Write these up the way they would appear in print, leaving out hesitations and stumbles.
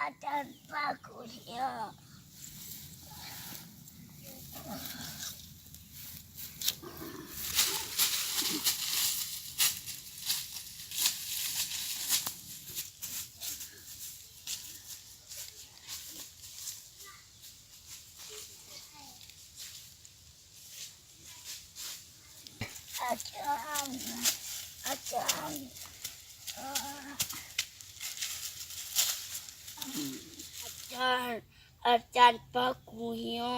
Acan bagusnya. Acan bagusnya.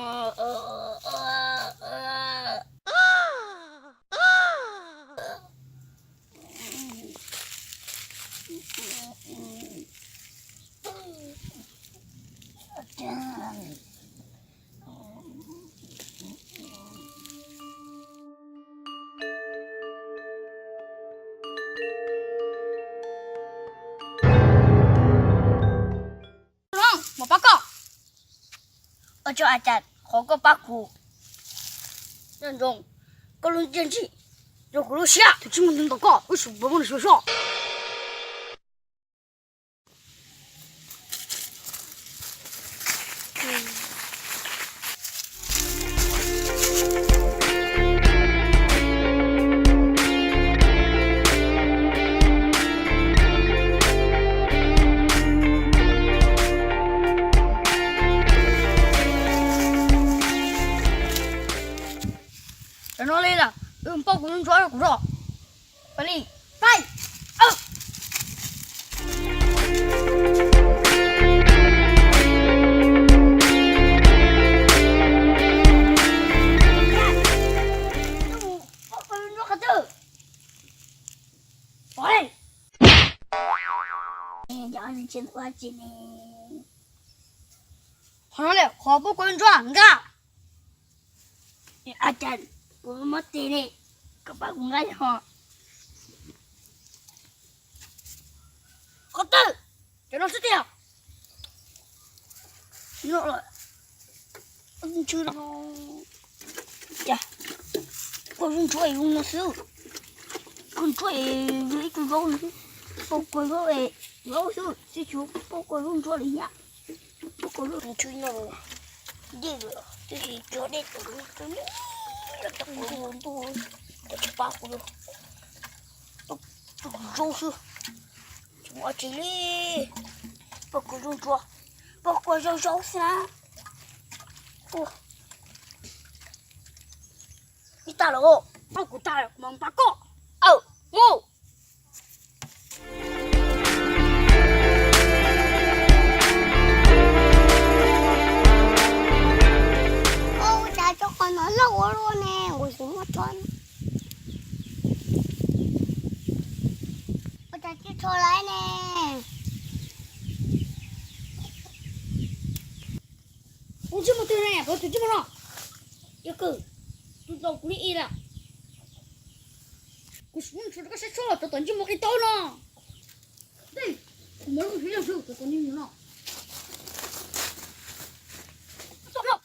Mau pakai? Ojo acan, kok bagus. Dan dong, kalau janji, kalau siap, 这这么能搞，为什么不能学校？ 人着累了，用包谷人抓着鼓手，本领来，jangan cenderung aja nih. 好上来，好不滚抓，你看， Acan, belum mati nih. Kebangungan ho. Kata, jangan setia. Yok lah. Curi. Ya. Kau dùng chuối dùng nó xíu. Con chuối với cái gấu này. Bọc quần gấu này. Gấu xíu. Xíu chú. Bọc quần dùng chuối này nhá. Bọc quần dùng chuối nó rồi. Đi rồi. Đi thì cho đi. Tập quần tôi. Tập bạc của nó. Tập rau xíu. Chúng ta chỉ đi. Bọc quần dùng chuối. Bọc quần rau rau xíu. Ủa. Đi ta là ô. Bao谷大了，忙八个，Ngô. Ô, cha cho con nó lâu luôn nè, ngồi xuống một con. Ô, cha chưa cho lại nè. 我这么对人，我就这么让，一个，就到谷里一了。 我说你说这个谁说了？这等你没给到呢？对，我们入学的时候就等你了。走了。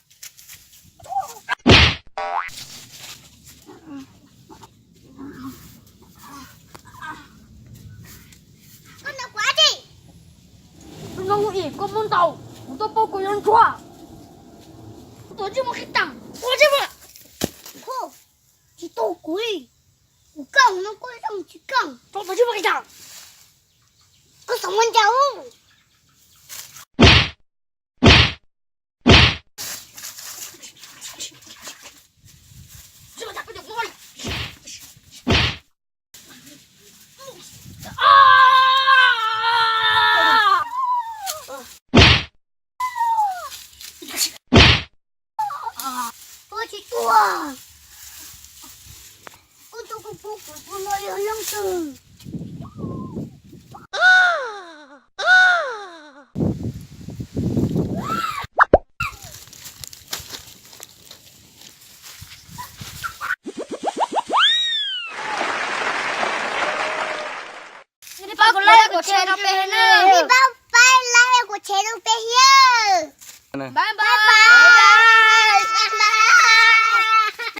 Con nó quá đi. 这让我一个门道，我都包括人抓。我等你没给当，我这么， Khô, chỉ tổ cuối. Củ còng nó quay xong chỉ còng. 我等你没给当。 Có sống con cháu. 这么大不就过来？啊！ Ôi chị tua. Con tôi có bố của con nó yêu lắm từ. Đi bao con lấy của trẻ nó bé nữa. Đi bao bay lại của trẻ đâu bé here. Bye bye.